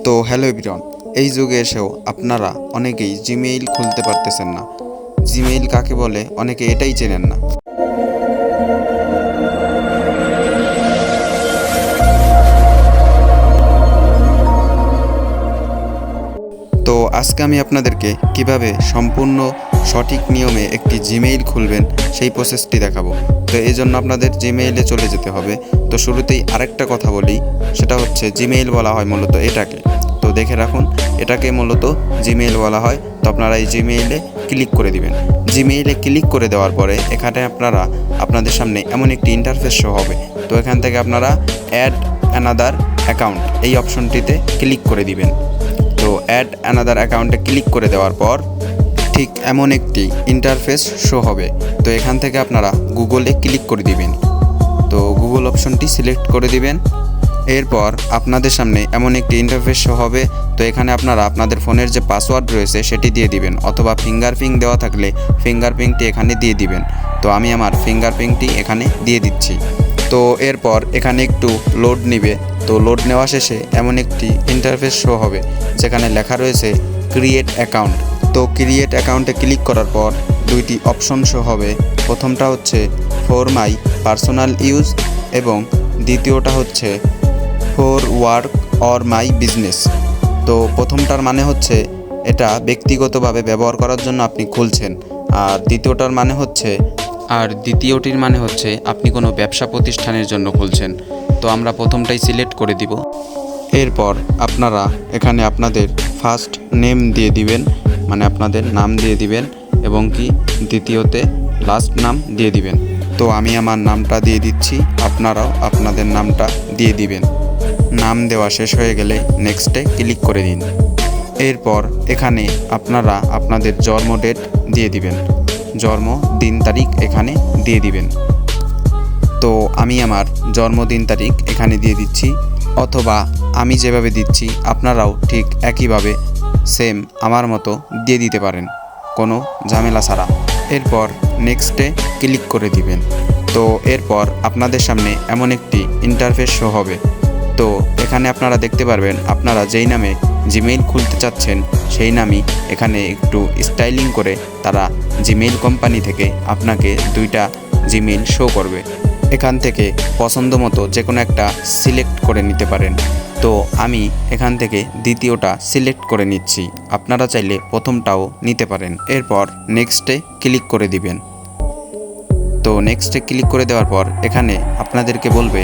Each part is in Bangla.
তো হ্যালো এভরিওয়ান, এই যুগে এসেও আপনারা অনেকেই জিমেইল খুলতে পারতেছেন না। জিমেইল কাকে বলে অনেকে এটাই চেনেন না। তো আজকে আমি আপনাদেরকে কিভাবে সম্পূর্ণ সঠিক নিয়মে একটি জিমেইল খুলবেন সেই প্রসেসটি দেখাবো। তো এই জন্য আপনাদের জিমেইলে চলে যেতে হবে। তো শুরুতেই আরেকটা কথা বলি, সেটা হচ্ছে জিমেইল বলা হয় মূলত এটাকে। তো দেখে রাখুন, এটাকে মূলত জিমেইল বলা হয়। তো আপনারা এই জিমেইলে ক্লিক করে দিবেন। জিমেইলে ক্লিক করে দেওয়ার পরে এখানে আপনাদের সামনে এমন একটি ইন্টারফেস শো হবে। তো এখান থেকে আপনারা অ্যাড অ্যানাদার অ্যাকাউন্ট এই অপশনটিতে ক্লিক করে দিবেন। তো অ্যাড অ্যানাদার অ্যাকাউন্টে ক্লিক করে দেওয়ার পর ঠিক এমন একটি ইন্টারফেস শো হবে। তো এখান থেকে আপনারা গুগলে ক্লিক করে দিবেন। তো গুগল অপশনটি সিলেক্ট করে দিবেন। এরপর আপনাদের সামনে এমন একটি ইন্টারফেস শো হবে। তো এখানে আপনারা আপনাদের ফোনের যে পাসওয়ার্ড রয়েছে সেটি দিয়ে দিবেন, অথবা ফিঙ্গারপ্রিন্ট দেওয়া থাকলে ফিঙ্গারপ্রিন্টটি এখানে দিয়ে দিবেন। তো আমি আমার ফিঙ্গারপ্রিন্টটি এখানে দিয়ে দিচ্ছি। তো এরপর এখানে একটু লোড নেবে। তো লোড নেওয়া শেষে এমন একটি ইন্টারফেস শো হবে যেখানে লেখা রয়েছে ক্রিয়েট অ্যাকাউন্ট। তো ক্রিয়েট অ্যাকাউন্টে ক্লিক করার পর দুইটি অপশন শো হবে। প্রথমটা হচ্ছে ফর মাই পার্সোনাল ইউজ এবং দ্বিতীয়টা হচ্ছে for work or my business. তো প্রথমটার মানে হচ্ছে এটা ব্যক্তিগতভাবে ব্যবহার করার জন্য আপনি খুলছেন, আর দ্বিতীয়টির মানে হচ্ছে আপনি কোনো ব্যবসা প্রতিষ্ঠানের জন্য খুলছেন। তো আমরা প্রথমটাই সিলেক্ট করে দিব। এরপর আপনারা এখানে আপনাদের ফার্স্ট নেম দিয়ে দিবেন, মানে আপনাদের নাম দিয়ে দিবেন, এবং কি দ্বিতীয়তে লাস্ট নাম দিয়ে দিবেন। তো আমি আমার নামটা দিয়ে দিচ্ছি, আপনারাও আপনাদের নামটা দিয়ে দিবেন। নাম দেওয়া শেষ হয়ে গেলে নেক্সটে ক্লিক করে দিন। এরপর এখানে আপনারা আপনাদের জন্ম ডেট দিয়ে দিবেন, জন্ম দিন তারিখ এখানে দিয়ে দিবেন। তো আমি আমার জন্মদিন তারিখ এখানে দিয়ে দিচ্ছি, অথবা আমি যেভাবে দিচ্ছি আপনারাও ঠিক একইভাবে সেম আমার মতো দিয়ে দিতে পারেন, কোনো ঝামেলা ছাড়া। এরপর নেক্সটে ক্লিক করে দিবেন। তো এরপর আপনাদের সামনে এমন একটি ইন্টারফেস শো হবে। তো এখানে আপনারা দেখতে পারবেন আপনারা যেই নামে জিমেইল খুলতে চাচ্ছেন সেই নামই এখানে একটু স্টাইলিং করে তারা জিমেইল কোম্পানি থেকে আপনাকে দুইটা জিমেইল শো করবে। এখান থেকে পছন্দ মতো যে কোনো একটা সিলেক্ট করে নিতে পারেন। তো আমি এখান থেকে দ্বিতীয়টা সিলেক্ট করে নিচ্ছি, আপনারা চাইলে প্রথমটাও নিতে পারেন। এরপর নেক্সটে ক্লিক করে দিবেন। তো নেক্সটে ক্লিক করে দেওয়ার পর এখানে আপনাদেরকে বলবে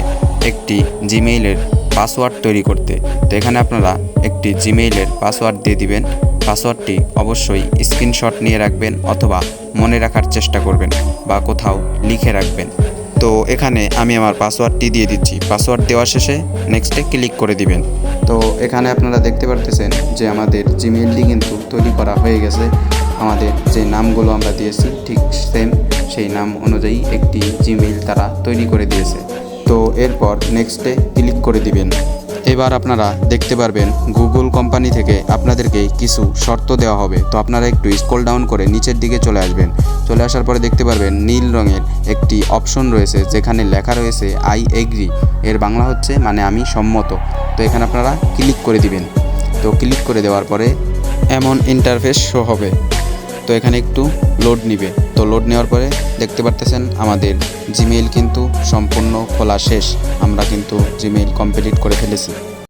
একটি জিমেইলের পাসওয়ার্ড তৈরি করতে। তো এখানে আপনারা একটি জিমেইলের পাসওয়ার্ড দিয়ে দিবেন। পাসওয়ার্ডটি অবশ্যই স্ক্রিনশট নিয়ে রাখবেন, অথবা মনে রাখার চেষ্টা করবেন বা কোথাও লিখে রাখবেন। তো এখানে আমি আমার পাসওয়ার্ডটি দিয়ে দিচ্ছি। পাসওয়ার্ড দেওয়া শেষে নেক্সটে ক্লিক করে দিবেন। তো এখানে আপনারা দেখতে পারতেছেন যে আমাদের জিমেইলটি কিন্তু তৈরি করা হয়ে গেছে। আমাদের যে নামগুলো আমরা দিয়েছি ঠিক সেম সেই নাম অনুযায়ী একটি জিমেইল তারা তৈরি করে দিয়েছে। তো এরপর নেক্সটে ক্লিক করে দিবেন। এবার আপনারা দেখতে পারবেন গুগল কোম্পানি থেকে আপনাদেরকে কিছু শর্ত দেওয়া হবে। তো আপনারা একটু স্ক্রল ডাউন করে নিচের দিকে চলে আসবেন। চলে আসার পরে দেখতে পারবেন নীল রঙের একটি অপশন রয়েছে যেখানে লেখা রয়েছে আই এগ্রি। এর বাংলা হচ্ছে মানে আমি সম্মত। তো এখানে আপনারা ক্লিক করে দিবেন। তো ক্লিক করে দেওয়ার পরে এমন ইন্টারফেস শো হবে। তো এখানে একটু লোড নিবে। তো লোড নেওয়ার পরে দেখতে পারতেছেন আমাদের জিমেইল কিন্তু সম্পূর্ণ খোলা শেষ। আমরা কিন্তু জিমেইল কমপ্লিট করে ফেলেছি।